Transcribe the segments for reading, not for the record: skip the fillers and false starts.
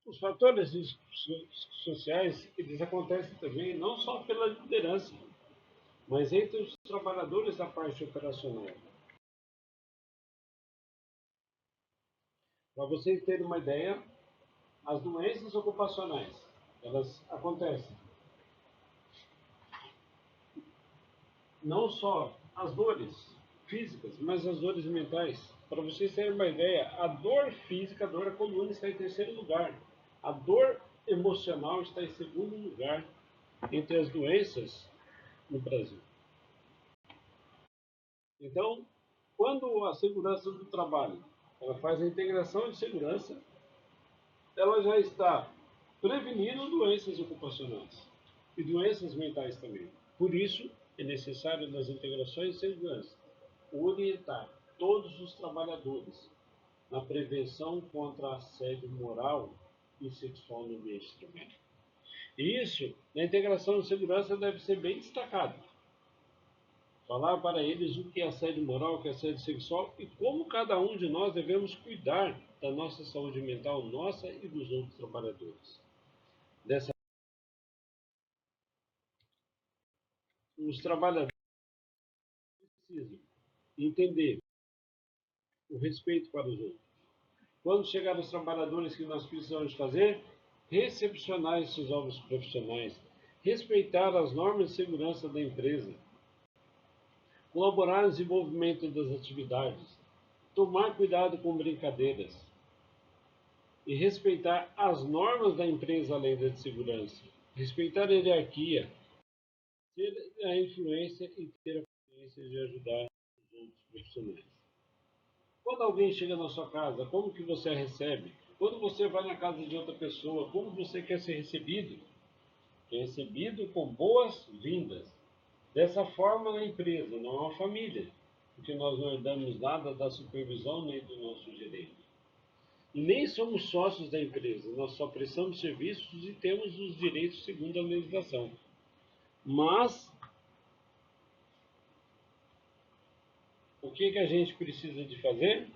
Os fatores sociais, eles acontecem também não só pela liderança, mas entre os trabalhadores da parte operacional. Para vocês terem uma ideia, as doenças ocupacionais, elas acontecem não só as dores físicas, mas as dores mentais. Para vocês terem uma ideia, a dor física, a dor coluna está em terceiro lugar. A dor emocional está em segundo lugar entre as doenças no Brasil. Então, quando a segurança do trabalho ela faz a integração de segurança, ela já está prevenindo doenças ocupacionais e doenças mentais também. Por isso, é necessário nas integrações de segurança orientar todos os trabalhadores na prevenção contra assédio moral e sexual no ambiente de trabalho. E isso, na integração de segurança, deve ser bem destacado. Falar para eles o que é assédio moral, o que é assédio sexual e como cada um de nós devemos cuidar da nossa saúde mental, nossa e dos outros trabalhadores. Os trabalhadores precisam entender o respeito para os outros. Quando chegar os trabalhadores, que nós precisamos fazer? Recepcionar esses novos profissionais, respeitar as normas de segurança da empresa, colaborar no desenvolvimento das atividades, tomar cuidado com brincadeiras e respeitar as normas da empresa além da de segurança, respeitar a hierarquia, ter a influência e ter a consciência de ajudar os outros profissionais. Quando alguém chega na sua casa, como que você a recebe? Quando você vai na casa de outra pessoa, como você quer ser recebido? É recebido com boas-vindas. Dessa forma na empresa, não é uma família, porque nós não herdamos nada da supervisão nem do nosso gerente. E nem somos sócios da empresa, nós só prestamos serviços e temos os direitos segundo a legislação. Mas, o que a gente precisa de fazer?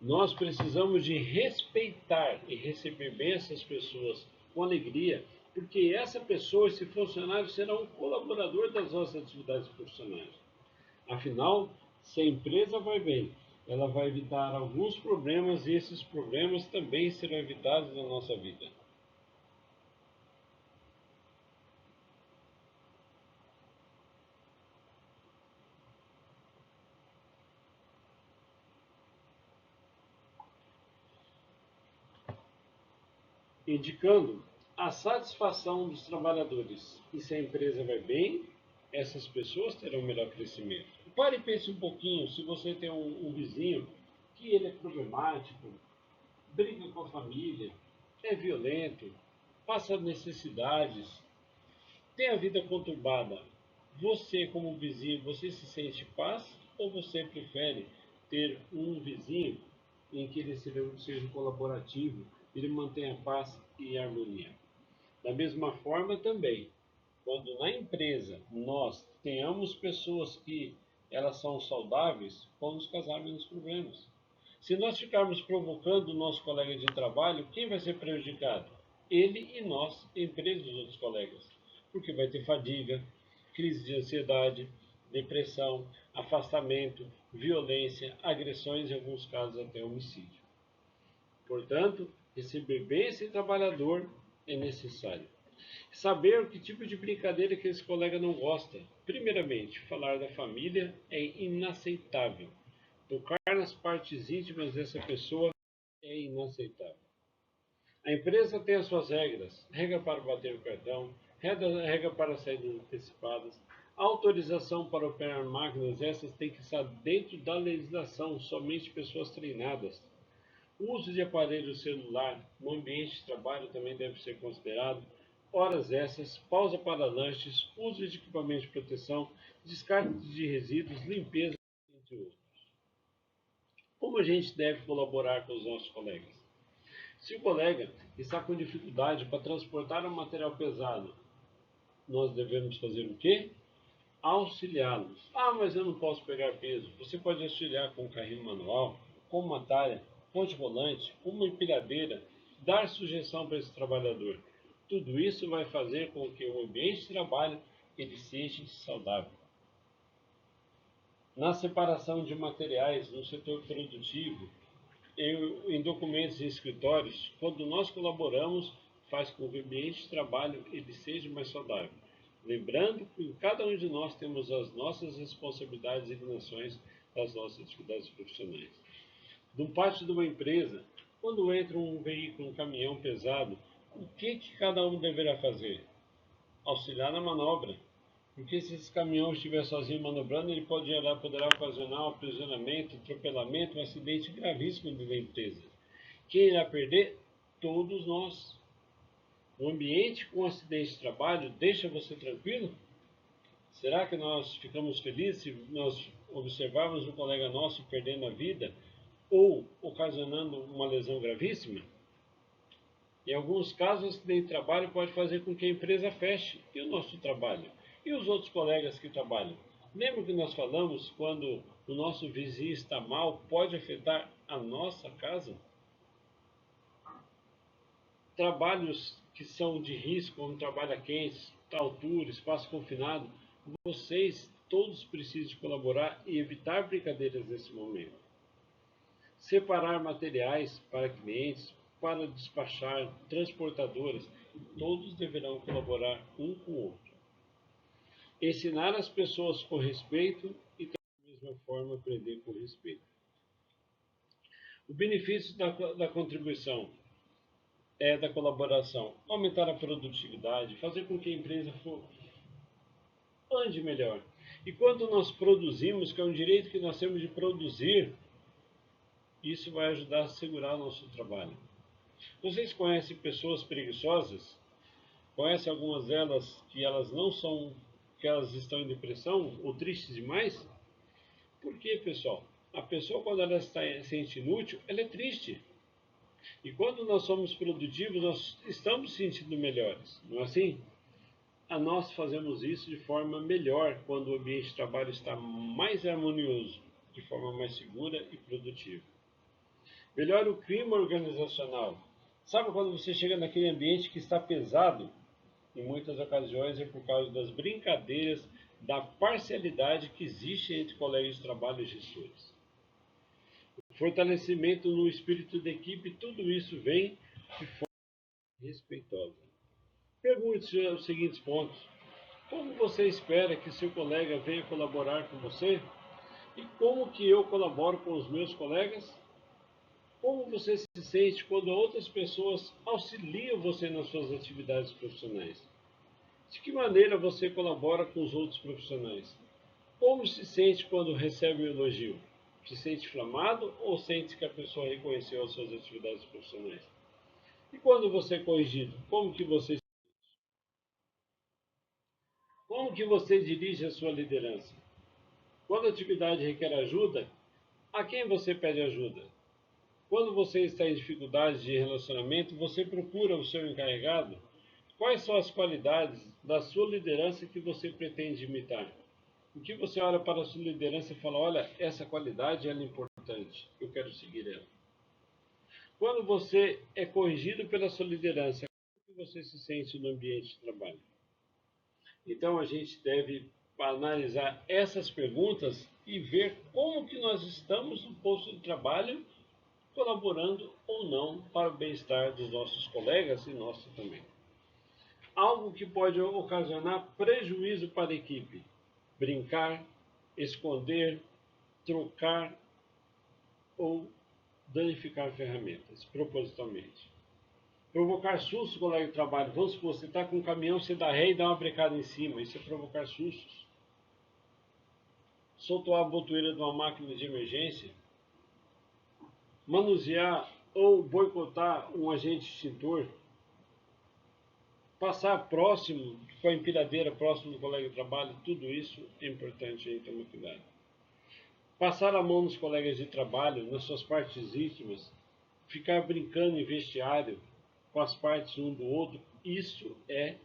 Nós precisamos de respeitar e receber bem essas pessoas com alegria, porque essa pessoa, esse funcionário, será um colaborador das nossas atividades profissionais. Afinal, se a empresa vai bem, ela vai evitar alguns problemas e esses problemas também serão evitados na nossa vida. Indicando a satisfação dos trabalhadores. E se a empresa vai bem, essas pessoas terão melhor crescimento. Pare e pense um pouquinho, se você tem um vizinho que ele é problemático, briga com a família, é violento, passa necessidades, tem a vida conturbada. Você, como vizinho, você se sente paz ou você prefere ter um vizinho em que ele seja colaborativo, ele mantenha paz e harmonia? Da mesma forma também, quando na empresa nós tenhamos pessoas que elas são saudáveis, vamos causar menos problemas. Se nós ficarmos provocando o nosso colega de trabalho, quem vai ser prejudicado? Ele e nós, empresa e os outros colegas. Porque vai ter fadiga, crise de ansiedade, depressão, afastamento, violência, agressões e, em alguns casos, até homicídio. Portanto, receber bem esse trabalhador é necessário. Saber o que tipo de brincadeira que esse colega não gosta. Primeiramente, falar da família é inaceitável. Tocar nas partes íntimas dessa pessoa é inaceitável. A empresa tem as suas regras, regra para bater o cartão, regra para saídas antecipadas, autorização para operar máquinas, essas têm que estar dentro da legislação, somente pessoas treinadas. O uso de aparelho celular no ambiente de trabalho também deve ser considerado. Horas extras, pausa para lanches, uso de equipamento de proteção, descarte de resíduos, limpeza, entre outros. Como a gente deve colaborar com os nossos colegas? Se o colega está com dificuldade para transportar um material pesado, nós devemos fazer o quê? auxiliá-los. Ah, mas eu não posso pegar peso. Você pode auxiliar com um carrinho manual, com uma talha, ponte volante, uma empilhadeira, dar sugestão para esse trabalhador. Tudo isso vai fazer com que o ambiente de trabalho ele seja saudável. Na separação de materiais no setor produtivo, em documentos e escritórios, quando nós colaboramos, faz com que o ambiente de trabalho ele seja mais saudável. Lembrando que cada um de nós temos as nossas responsabilidades e dimensões das nossas atividades profissionais. No pátio de uma empresa, quando entra um veículo, um caminhão pesado, o que cada um deverá fazer? Auxiliar na manobra. Porque se esse caminhão estiver sozinho manobrando, ele poderá ocasionar um aprisionamento, atropelamento, um acidente gravíssimo dentro da empresa. Quem irá perder? Todos nós. O ambiente com acidente de trabalho deixa você tranquilo? Será que nós ficamos felizes se nós observarmos um colega nosso perdendo a vida ou ocasionando uma lesão gravíssima? Em alguns casos, o acidente de trabalho pode fazer com que a empresa feche. E o nosso trabalho? E os outros colegas que trabalham? Lembra que nós falamos quando o nosso vizinho está mal, pode afetar a nossa casa? Trabalhos que são de risco, como trabalho a quente, altura, espaço confinado, vocês todos precisam colaborar e evitar brincadeiras nesse momento. Separar materiais para clientes, para despachar, transportadoras, todos deverão colaborar um com o outro. Ensinar as pessoas com respeito e da mesma forma aprender com respeito. O benefício da contribuição da colaboração, aumentar a produtividade, fazer com que a empresa ande melhor. E quando nós produzimos, que é um direito que nós temos de produzir, isso vai ajudar a segurar o nosso trabalho. Vocês conhecem pessoas preguiçosas? Conhecem algumas delas que elas não são, que elas estão em depressão ou tristes demais? Por quê, pessoal? A pessoa, quando ela se sente inútil, ela é triste. E quando nós somos produtivos, nós estamos sentindo melhores, não é assim? Nós fazemos isso de forma melhor quando o ambiente de trabalho está mais harmonioso, de forma mais segura e produtiva. Melhora o clima organizacional. Sabe quando você chega naquele ambiente que está pesado? Em muitas ocasiões é por causa das brincadeiras, da parcialidade que existe entre colegas de trabalho e gestores. Fortalecimento no espírito de equipe, tudo isso vem de forma respeitosa. Pergunte-se os seguintes pontos. Como você espera que seu colega venha colaborar com você? E como que eu colaboro com os meus colegas? Como você se sente quando outras pessoas auxiliam você nas suas atividades profissionais? De que maneira você colabora com os outros profissionais? Como se sente quando recebe um elogio? Se sente inflamado ou sente que a pessoa reconheceu as suas atividades profissionais? E quando você é corrigido, como que você dirige a sua liderança? Quando a atividade requer ajuda, a quem você pede ajuda? Quando você está em dificuldades de relacionamento, você procura o seu encarregado? Quais são as qualidades da sua liderança que você pretende imitar? O que você olha para a sua liderança e fala, olha, essa qualidade é importante, eu quero seguir ela. Quando você é corrigido pela sua liderança, como você se sente no ambiente de trabalho? Então a gente deve analisar essas perguntas e ver como que nós estamos no posto de trabalho, colaborando ou não para o bem-estar dos nossos colegas e nosso também. Algo que pode ocasionar prejuízo para a equipe: brincar, esconder, trocar ou danificar ferramentas, propositalmente. Provocar susto no colega de trabalho. Vamos supor, você está com um caminhão, você dá ré e dá uma brecada em cima. Isso é provocar sustos. Soltar a botoeira de uma máquina de emergência. Manusear ou boicotar um agente extintor. Passar próximo, com a empilhadeira próximo do colega de trabalho. Tudo isso é importante a gente tomar cuidado. Passar a mão nos colegas de trabalho, nas suas partes íntimas. Ficar brincando em vestiário com as partes um do outro. Isso é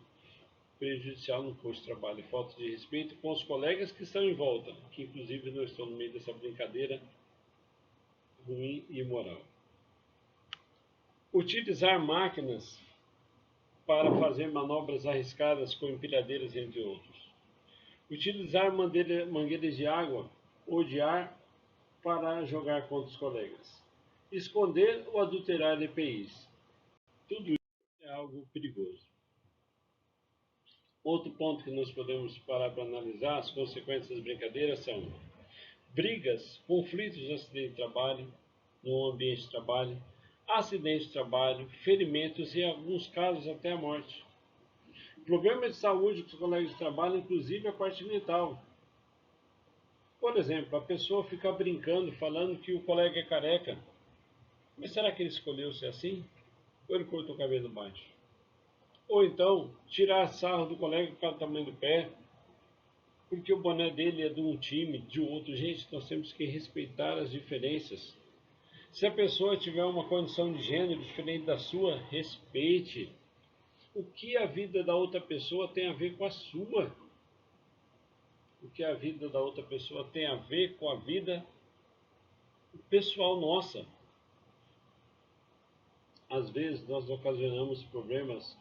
prejudicial no posto de trabalho e falta de respeito com os colegas que estão em volta, que inclusive não estão no meio dessa brincadeira ruim e imoral. Utilizar máquinas para fazer manobras arriscadas com empilhadeiras, entre outros. Utilizar mangueiras de água ou de ar para jogar contra os colegas. Esconder ou adulterar EPIs. Tudo isso é algo perigoso. Outro ponto que nós podemos parar para analisar, as consequências das brincadeiras são brigas, conflitos de acidente de trabalho, no ambiente de trabalho, acidente de trabalho, ferimentos e, em alguns casos, até a morte. Problemas de saúde com os colegas de trabalho, inclusive a parte mental. Por exemplo, a pessoa fica brincando, falando que o colega é careca. Mas será que ele escolheu ser assim? Ou ele cortou o cabelo baixo? Ou então, tirar sarro do colega por causa do tamanho do pé, porque o boné dele é de um time, de outro. Gente, nós temos que respeitar as diferenças. Se a pessoa tiver uma condição de gênero diferente da sua, respeite. O que a vida da outra pessoa tem a ver com a sua? O que a vida da outra pessoa tem a ver com a vida pessoal nossa? Às vezes nós ocasionamos problemas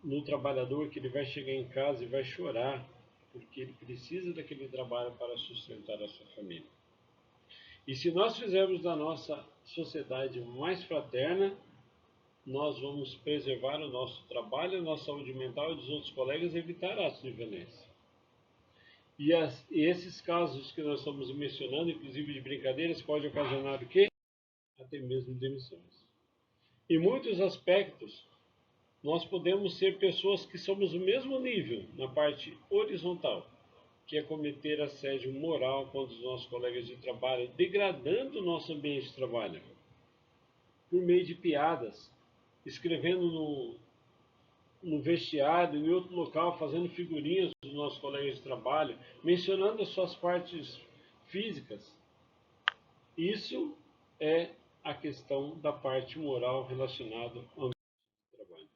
no trabalhador, que ele vai chegar em casa e vai chorar, porque ele precisa daquele trabalho para sustentar a sua família. E se nós fizermos da nossa sociedade mais fraterna, nós vamos preservar o nosso trabalho, a nossa saúde mental e dos outros colegas e evitar atos de violência. E esses casos que nós estamos mencionando, inclusive de brincadeiras, podem ocasionar o quê? Até mesmo demissões. Em muitos aspectos, nós podemos ser pessoas que somos do mesmo nível na parte horizontal, que é cometer assédio moral contra os nossos colegas de trabalho, degradando o nosso ambiente de trabalho, por meio de piadas, escrevendo no vestiário, em outro local, fazendo figurinhas dos nossos colegas de trabalho, mencionando as suas partes físicas. Isso é a questão da parte moral relacionada ao ambiente de trabalho.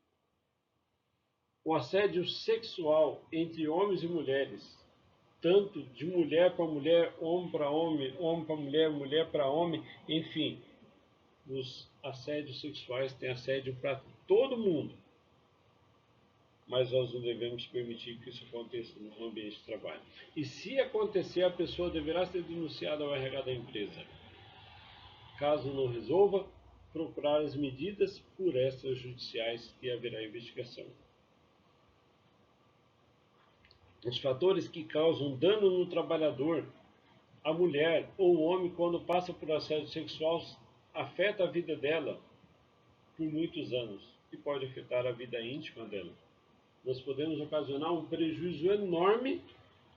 O assédio sexual entre homens e mulheres, tanto de mulher para mulher, homem para homem, homem para mulher, mulher para homem, enfim, os assédios sexuais têm assédio para todo mundo. Mas nós não devemos permitir que isso aconteça no ambiente de trabalho. E se acontecer, a pessoa deverá ser denunciada ao RH da empresa. Caso não resolva, procurar as medidas por extrajudiciais e haverá investigação. Os fatores que causam dano no trabalhador, a mulher ou o homem, quando passa por assédio sexual, afeta a vida dela por muitos anos e pode afetar a vida íntima dela. Nós podemos ocasionar um prejuízo enorme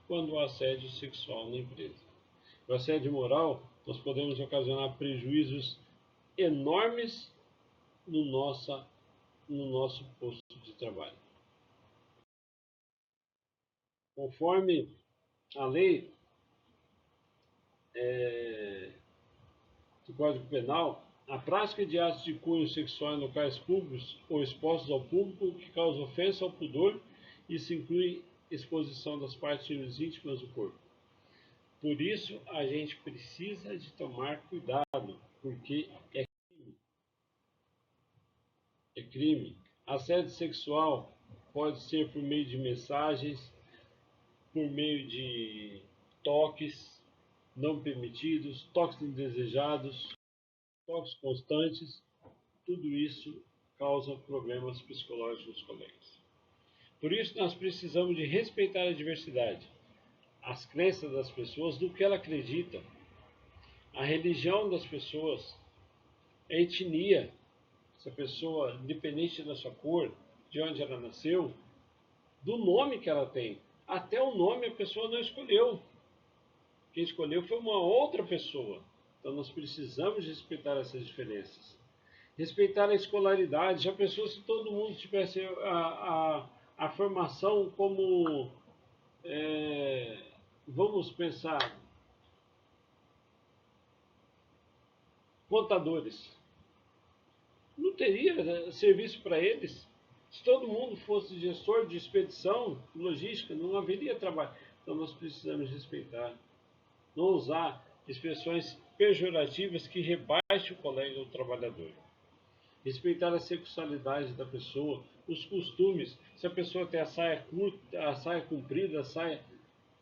quando há assédio sexual na empresa. O assédio moral, nós podemos ocasionar prejuízos enormes no nosso posto de trabalho. Conforme a lei do Código Penal, a prática de atos de cunho sexual em locais públicos ou expostos ao público que causa ofensa ao pudor, isso inclui exposição das partes íntimas do corpo. Por isso, a gente precisa de tomar cuidado, porque é crime. É crime. Assédio sexual pode ser por meio de mensagens, por meio de toques não permitidos, toques indesejados, toques constantes. Tudo isso causa problemas psicológicos nos colegas. Por isso, nós precisamos de respeitar a diversidade, as crenças das pessoas, do que ela acredita, a religião das pessoas, a etnia, se a pessoa, independente da sua cor, de onde ela nasceu, do nome que ela tem. Até o nome a pessoa não escolheu. Quem escolheu foi uma outra pessoa. Então nós precisamos respeitar essas diferenças. Respeitar a escolaridade. Já pensou se todo mundo tivesse a formação como, vamos pensar, contadores? Não teria serviço para eles. Se todo mundo fosse gestor de expedição, logística, não haveria trabalho. Então nós precisamos respeitar, não usar expressões pejorativas que rebaixem o colega ou o trabalhador. Respeitar a sexualidade da pessoa, os costumes. Se a pessoa tem a saia curta, a saia comprida, a saia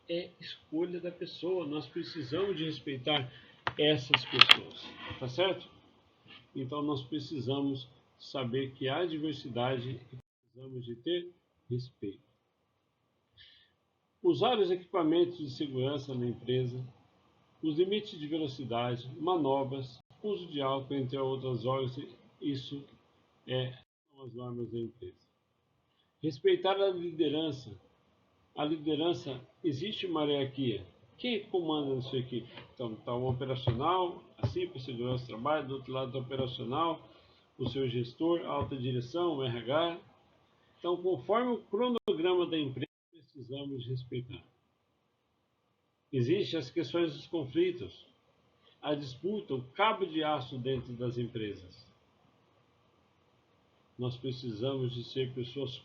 é escolha da pessoa. Nós precisamos de respeitar essas pessoas, tá certo? Então nós precisamos saber que há diversidade e precisamos de ter respeito. Usar os equipamentos de segurança na empresa, os limites de velocidade, manobras, uso de álcool, entre outras ordens, isso são as normas da empresa. Respeitar a liderança. A liderança, existe uma hierarquia. Quem comanda na sua equipe? Então, está o operacional, assim, para segurança do trabalho, do outro lado do operacional, o seu gestor, a alta direção, o RH. Então, conforme o cronograma da empresa, precisamos respeitar. Existem as questões dos conflitos, a disputa, o cabo de aço dentro das empresas. Nós precisamos de ser pessoas